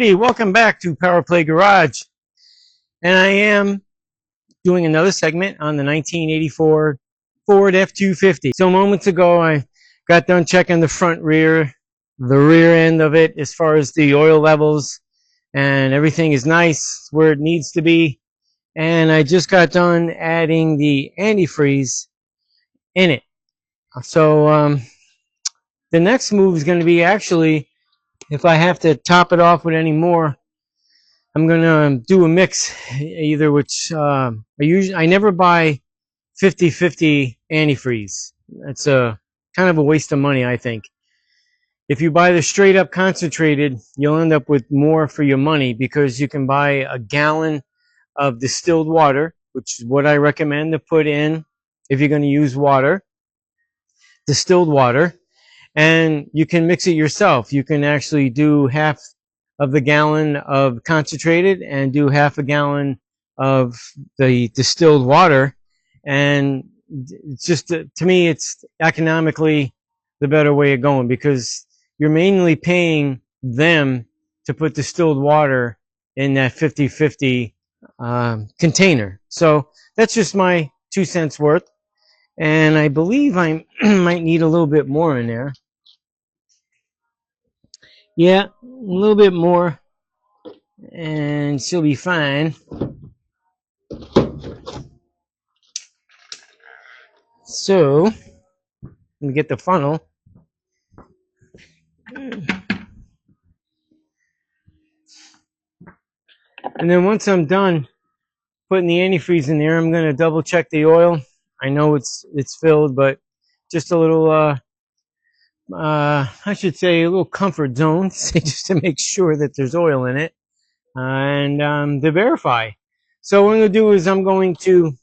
Alrighty, welcome back to Power Play Garage. And I am doing another segment on the 1984 Ford F250. So moments ago, I got done checking the rear end of it as far as the oil levels, and everything is nice where it needs to be. And I just got done adding the antifreeze in it. So the next move is going to be actually, if I have to top it off with any more, I'm gonna do a mix, either which I never buy 50-50 antifreeze. It's a kind of a waste of money, I think. If you buy the straight up concentrated, you'll end up with more for your money, because you can buy a gallon of distilled water, which is what I recommend to put in if you're going to use water, distilled water, and you can mix it yourself. You can actually do half of the gallon of concentrated and do half a gallon of the distilled water, and it's just, to me, it's economically the better way of going, because you're mainly paying them to put distilled water in that 50-50 container. So that's just my 2 cents worth, and I believe I might need a little bit more in there. Yeah, a little bit more, and she'll be fine. So, let me get the funnel. And then once I'm done putting the antifreeze in there, I'm going to double check the oil. I know it's filled, but just a little, I should say, a little comfort zone, just to make sure that there's oil in it, and to verify. So what I'm going to do is I'm going to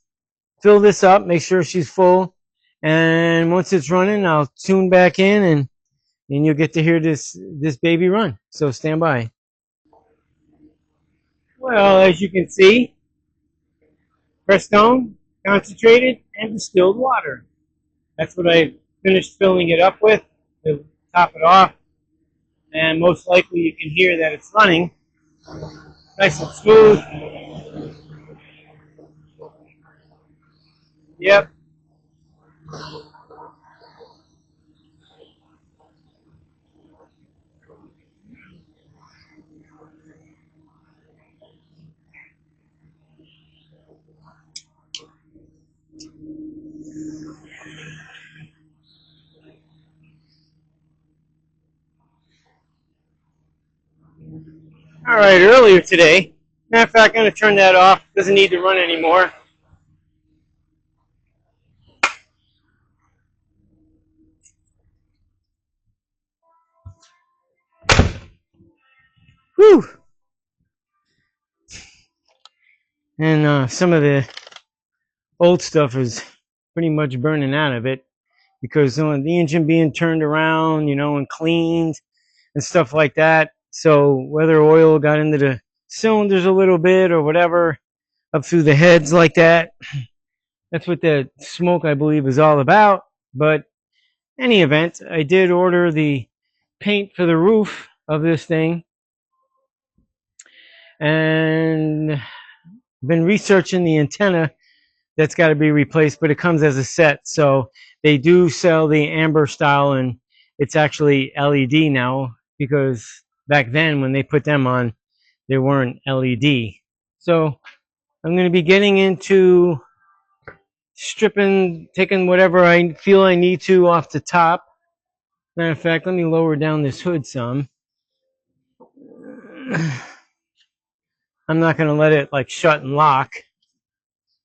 fill this up, make sure she's full, and once it's running, I'll tune back in, and you'll get to hear this baby run. So stand by. Well, as you can see, Prestone, concentrated, and distilled water. That's what I finished filling it up with to top it off. And most likely you can hear that it's running nice and smooth. Yep. All right, earlier today, matter of fact, I'm going to turn that off. Doesn't need to run anymore. Whew. And some of the old stuff is pretty much burning out of it, because the engine being turned around, and cleaned and stuff like that. So whether oil got into the cylinders a little bit or whatever, up through the heads like that, that's what the smoke, I believe, is all about. But any event, I did order the paint for the roof of this thing, and been researching the antenna that's got to be replaced, but it comes as a set. So they do sell the amber style, and it's actually LED now, because back then when they put them on, they weren't LED. So I'm going to be getting into stripping, taking whatever I feel I need to off the top. Matter of fact, let me lower down this hood some. I'm not going to let it like shut and lock.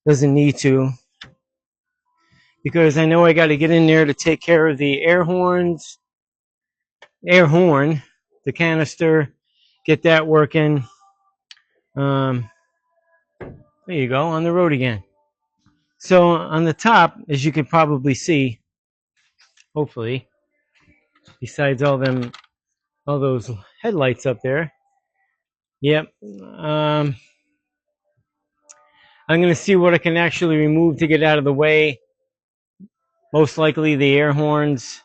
Doesn't need to, because I know I got to get in there to take care of the air horn, the canister, get that working. There you go, on the road again. So on the top, as you can probably see, hopefully, besides all those headlights up there, yep. I'm going to see what I can actually remove to get out of the way. Most likely the air horns,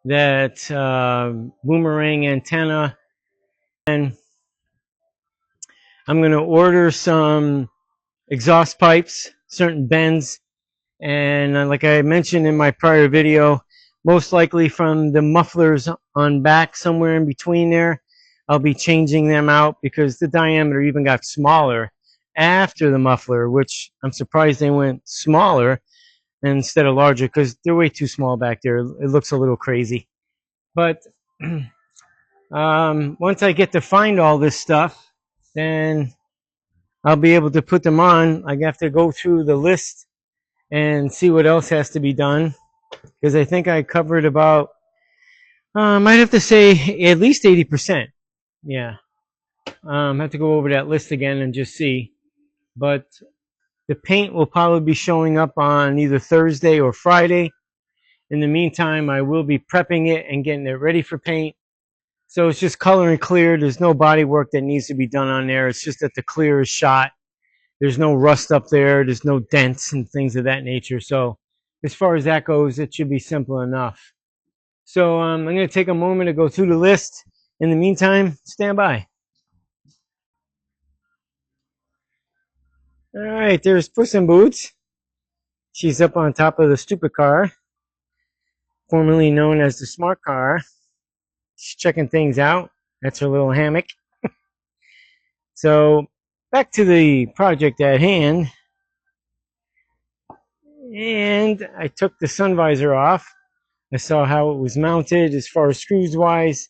that boomerang antenna, and I'm going to order some exhaust pipes, certain bends, and like I mentioned in my prior video, most likely from the mufflers on back, somewhere in between there, I'll be changing them out because the diameter even got smaller after the muffler, which I'm surprised they went smaller instead of larger because they're way too small back there. It looks a little crazy. But once I get to find all this stuff, then I'll be able to put them on. I have to go through the list and see what else has to be done because I think I covered about, I might have to say at least 80%. Yeah. I have to go over that list again and just see. But the paint will probably be showing up on either Thursday or Friday. In the meantime, I will be prepping it and getting it ready for paint. So it's just color and clear. There's no body work that needs to be done on there. It's just that the clear is shot. There's no rust up there. There's no dents and things of that nature. So as far as that goes, it should be simple enough. So I'm going to take a moment to go through the list. In the meantime, stand by. All right, there's Puss in Boots. She's up on top of the stupid car, formerly known as the smart car. She's checking things out. That's her little hammock. So back to the project at hand. And I took the sun visor off. I saw how it was mounted as far as screws wise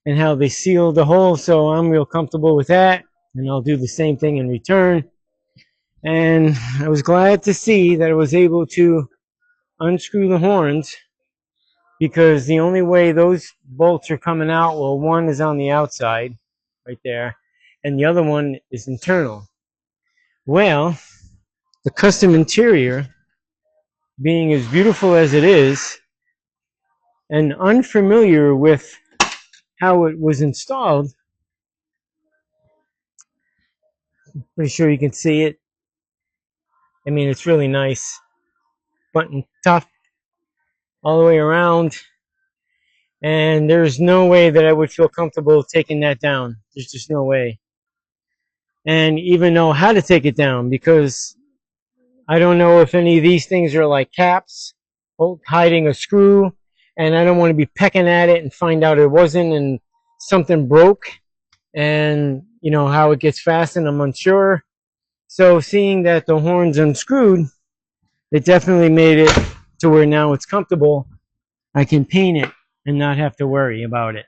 and how they sealed the hole. So I'm real comfortable with that. And I'll do the same thing in return. And I was glad to see that I was able to unscrew the horns because the only way those bolts are coming out, well, one is on the outside right there and the other one is internal. Well, the custom interior, being as beautiful as it is and unfamiliar with how it was installed, pretty sure you can see it. I mean, it's really nice, button tough all the way around, and there's no way that I would feel comfortable taking that down. There's just no way. And even know how to take it down because I don't know if any of these things are like caps hiding a screw, and I don't want to be pecking at it and find out it wasn't and something broke, and you know how it gets fastened, I'm unsure. So seeing that the horn's unscrewed, it definitely made it to where now it's comfortable. I can paint it and not have to worry about it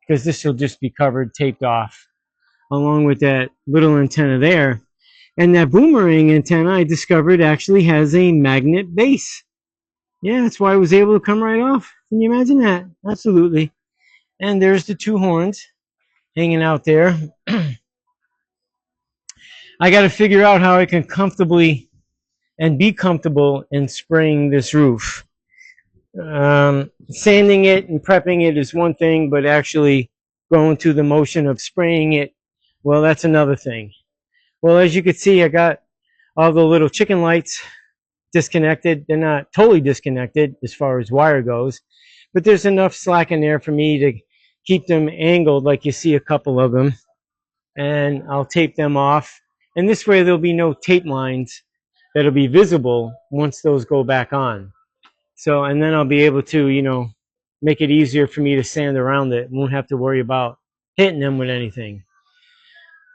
because this will just be covered, taped off, along with that little antenna there. And that boomerang antenna I discovered actually has a magnet base. Yeah, that's why I was able to come right off. Can you imagine that? Absolutely. And there's the two horns hanging out there. I got to figure out how I can comfortably and be comfortable in spraying this roof. Sanding it and prepping it is one thing, but actually going through the motion of spraying it, well, that's another thing. Well, as you can see, I got all the little chicken lights disconnected. They're not totally disconnected as far as wire goes, but there's enough slack in there for me to keep them angled like you see a couple of them. And I'll tape them off. And this way there'll be no tape lines that'll be visible once those go back on. So, and then I'll be able to, you know, make it easier for me to sand around it. Won't have to worry about hitting them with anything.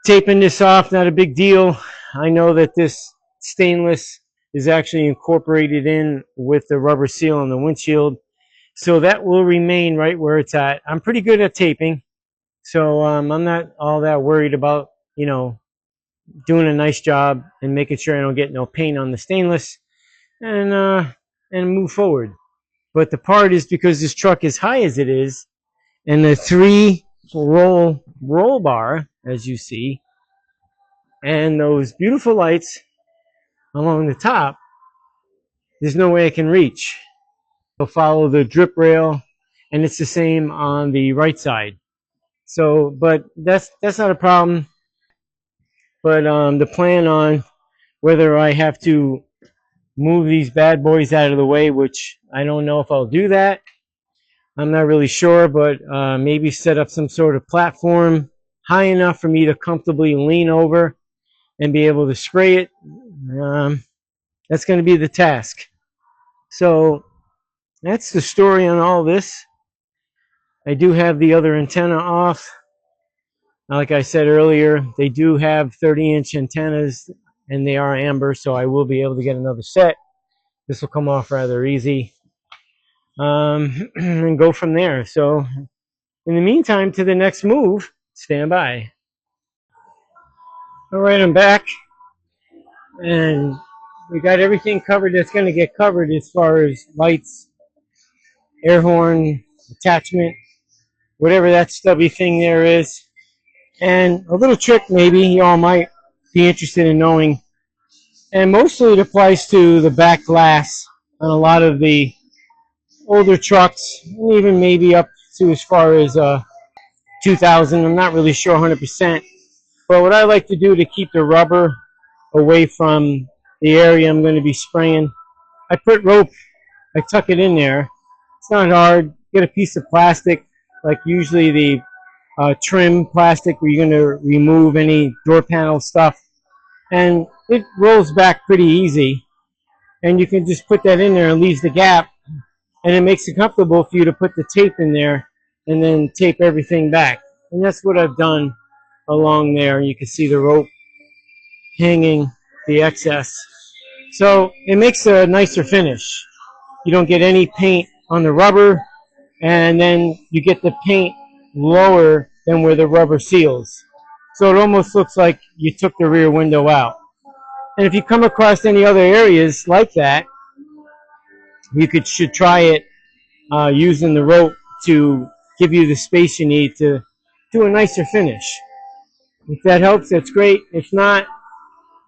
Taping this off, not a big deal. I know that this stainless is actually incorporated in with the rubber seal on the windshield. So that will remain right where it's at. I'm pretty good at taping. So I'm not all that worried about, you know, doing a nice job and making sure I don't get no paint on the stainless and move forward. But the part is because this truck is high as it is and the 3-roll bar, as you see, and those beautiful lights along the top, there's no way I can reach. I'll follow the drip rail and it's the same on the right side. So, but that's not a problem. But the plan on whether I have to move these bad boys out of the way, which I don't know if I'll do that. I'm not really sure, but maybe set up some sort of platform high enough for me to comfortably lean over and be able to spray it. That's going to be the task. So that's the story on all this. I do have the other antenna off. Like I said earlier, they do have 30-inch antennas and they are amber, so I will be able to get another set. This will come off rather easy. And go from there. So in the meantime, to the next move, stand by. All right, I'm back. And we got everything covered that's going to get covered as far as lights, air horn, attachment, whatever that stubby thing there is. And a little trick maybe you all might be interested in knowing. And mostly it applies to the back glass on a lot of the older trucks, and even maybe up to as far as 2000. I'm not really sure 100%. But what I like to do to keep the rubber away from the area I'm going to be spraying, I put rope, I tuck it in there. It's not hard. Get a piece of plastic, like usually the trim plastic where you're going to remove any door panel stuff. And it rolls back pretty easy. And you can just put that in there and leaves the gap. And it makes it comfortable for you to put the tape in there and then tape everything back. And that's what I've done along there. You can see the rope hanging the excess. So it makes a nicer finish. You don't get any paint on the rubber, and then you get the paint lower than where the rubber seals. So it almost looks like you took the rear window out. And if you come across any other areas like that, you should try it using the rope to give you the space you need to do a nicer finish. If that helps, that's great. If not,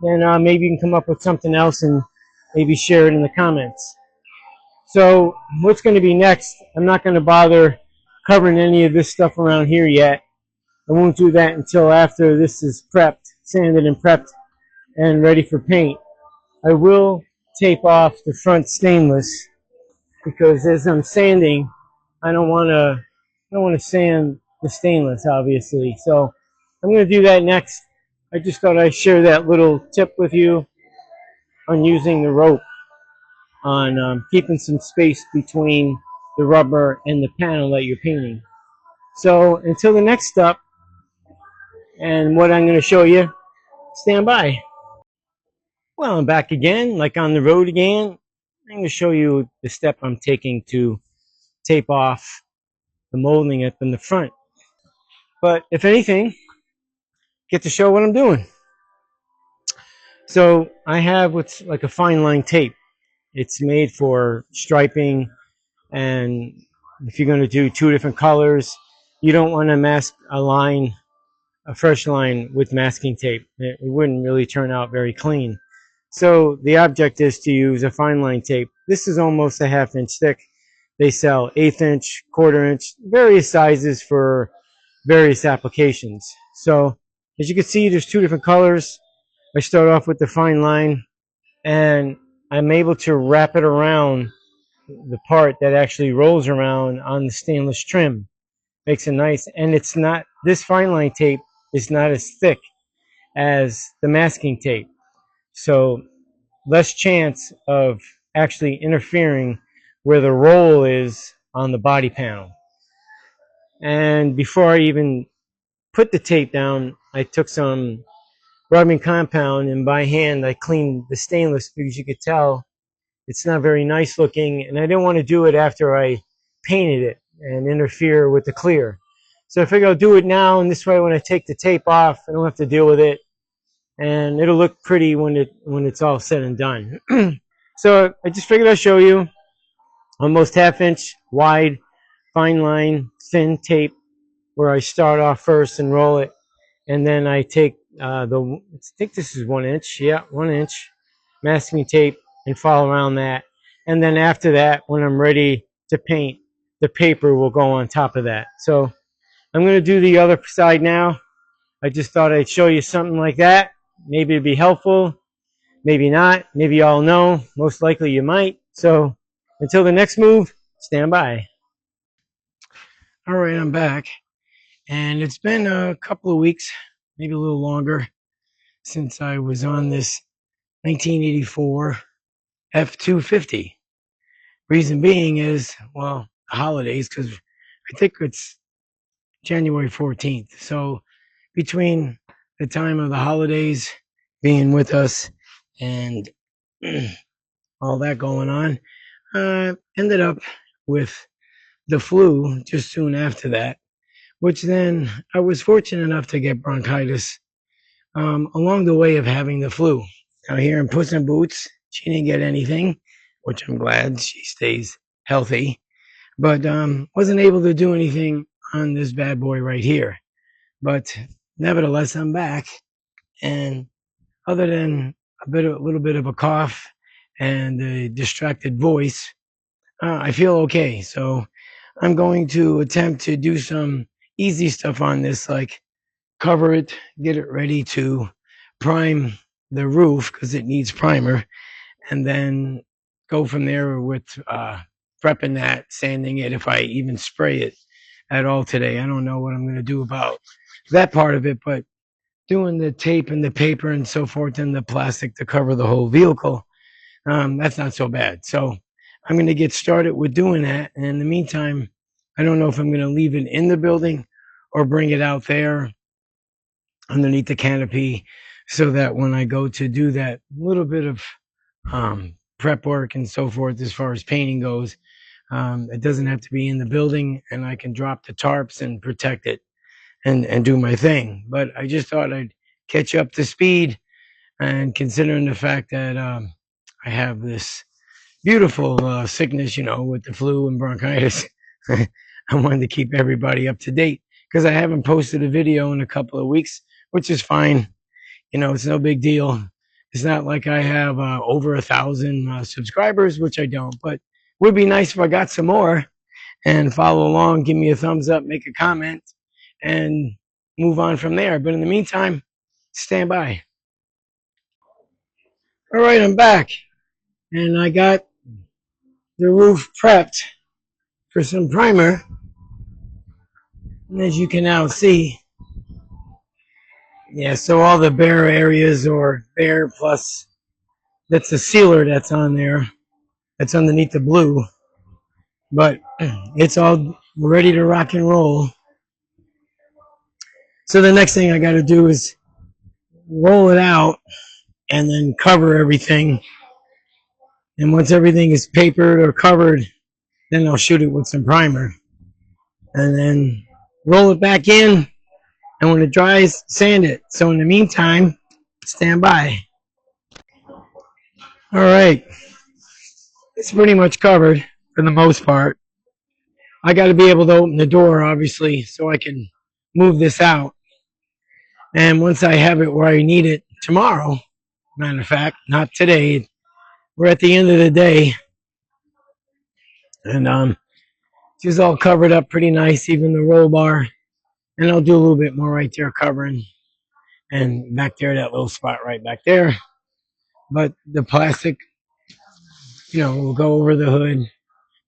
then maybe you can come up with something else and maybe share it in the comments. So what's going to be next, I'm not going to bother covering any of this stuff around here yet. I won't do that until after this is prepped, sanded and prepped, and ready for paint. I will tape off the front stainless because as I'm sanding, I don't want to sand the stainless, obviously. So I'm going to do that next. I just thought I'd share that little tip with you on using the rope, on keeping some space between the rubber and the panel that you're painting. So until the next step, and what I'm going to show you, stand by. Well, I'm back again, like on the road again. I'm going to show you the step I'm taking to tape off the molding up in the front. But if anything, get to show what I'm doing. So I have what's like a fine line tape. It's made for striping, and if you're going to do two different colors, you don't want to mask a fresh line with masking tape. It wouldn't really turn out very clean. So the object is to use a fine line tape. This is almost a 1/2 inch thick. They sell 1/8 inch, 1/4 inch, various sizes for various applications. So as you can see, there's two different colors. I start off with the fine line, and I'm able to wrap it around the part that actually rolls around on the stainless trim. Makes it nice, and it's not, this fine line tape is not as thick as the masking tape. So less chance of actually interfering where the roll is on the body panel. And before I even put the tape down, I took some rubbing compound and by hand I cleaned the stainless because you could tell it's not very nice looking, and I didn't want to do it after I painted it and interfere with the clear. So I figured I'll do it now, and this way when I take the tape off, I don't have to deal with it, and it'll look pretty when it's all said and done. So I just figured I'd show you almost 1/2 inch wide, fine line, thin tape, where I start off first and roll it, and then I take I think this is 1 inch, yeah, 1 inch masking tape and follow around that. And then after that, when I'm ready to paint, the paper will go on top of that. So I'm going to do the other side now. I just thought I'd show you something like that. Maybe it'd be helpful, maybe not. Maybe y'all know. Most likely you might. So until the next move, stand by. All right, I'm back. And it's been a couple of weeks, maybe a little longer, since I was on this 1984 F250. Reason being is, well, holidays, because I think it's January 14th. So between the time of the holidays being with us and all that going on, ended up with the flu just soon after that, which then I was fortunate enough to get bronchitis along the way of having the flu. Now, here in Puss in Boots, she didn't get anything, which I'm glad. She stays healthy, but wasn't able to do anything on this bad boy right here. But nevertheless, I'm back, and other than a little bit of a cough and a distracted voice, I feel okay. So I'm going to attempt to do some easy stuff on this, like cover it, get it ready to prime the roof because it needs primer, and then go from there with prepping that, sanding it if I even spray it at all today. I don't know what I'm going to do about that part of it, but doing the tape and the paper and so forth and the plastic to cover the whole vehicle, that's not so bad. So I'm going to get started with doing that. And in the meantime, I don't know if I'm going to leave it in the building or bring it out there underneath the canopy so that when I go to do that little bit of prep work and so forth as far as painting goes, it doesn't have to be in the building and I can drop the tarps and protect it and do my thing. But I just thought I'd catch up to speed, and considering the fact that I have this beautiful sickness, with the flu and bronchitis, I wanted to keep everybody up to date because I haven't posted a video in a couple of weeks, which is fine. It's no big deal. It's not like I have over 1,000 subscribers, which I don't, but it would be nice if I got some more. And follow along, give me a thumbs up, make a comment, and move on from there. But in the meantime, stand by. All right, I'm back, and I got the roof prepped for some primer. And as you can now see, yeah, so all the bare areas or bare plus, that's the sealer that's on there. That's underneath the blue. But it's all ready to rock and roll. So the next thing I got to do is roll it out and then cover everything. And once everything is papered or covered, then I'll shoot it with some primer. And then roll it back in. And when it dries, sand it. So in the meantime, stand by. All right. It's pretty much covered for the most part. I got to be able to open the door, obviously, so I can move this out. And once I have it where I need it tomorrow, matter of fact, not today, we're at the end of the day. And she's all covered up pretty nice, even the roll bar. And I'll do a little bit more right there covering. And back there, that little spot right back there. But the plastic, will go over the hood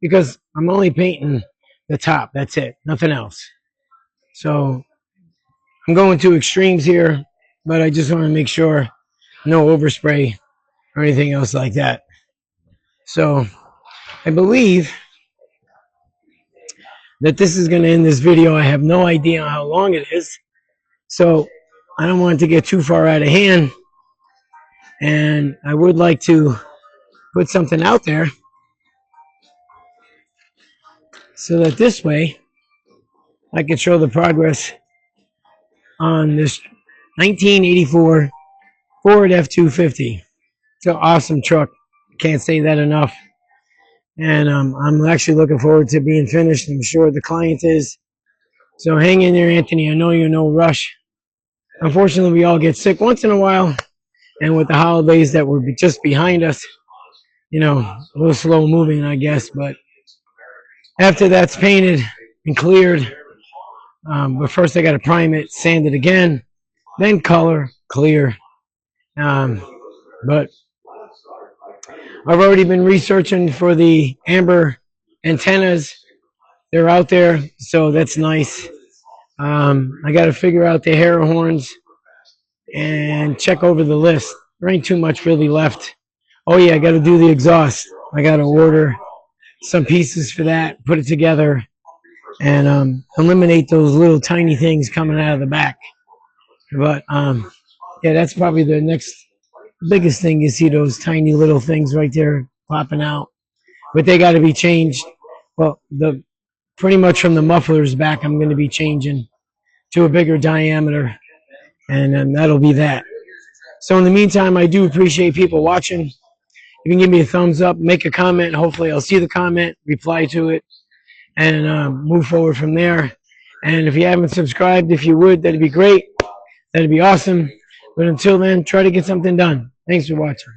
because I'm only painting the top. That's it. Nothing else. So I'm going to extremes here, but I just want to make sure no overspray or anything else like that. So I believe that this is going to end this video. I have no idea how long it is. So I don't want it to get too far out of hand. And I would like to put something out there so that this way I can show the progress on this 1984 Ford F250. It's an awesome truck. Can't say that enough. And I'm actually looking forward to being finished. I'm sure the client is. So hang in there, Anthony. I know you're no rush. Unfortunately, we all get sick once in a while. And with the holidays that were just behind us, a little slow moving, I guess. But after that's painted and cleared, but first I got to prime it, sand it again, then color, clear. But I've already been researching for the amber antennas. They're out there, so that's nice. I got to figure out the hair horns and check over the list. There ain't too much really left. Oh yeah, I got to do the exhaust. I got to order some pieces for that, put it together, and eliminate those little tiny things coming out of the back. But yeah, that's probably the next biggest thing. You see those tiny little things right there popping out, but they got to be changed. Well, the pretty much from the mufflers back, I'm going to be changing to a bigger diameter, and then that'll be that. So in the meantime, I do appreciate people watching. You can give me a thumbs up, make a comment. Hopefully, I'll see the comment, reply to it, and move forward from there. And if you haven't subscribed, if you would, that'd be great. That'd be awesome. But until then, try to get something done. Thanks for watching.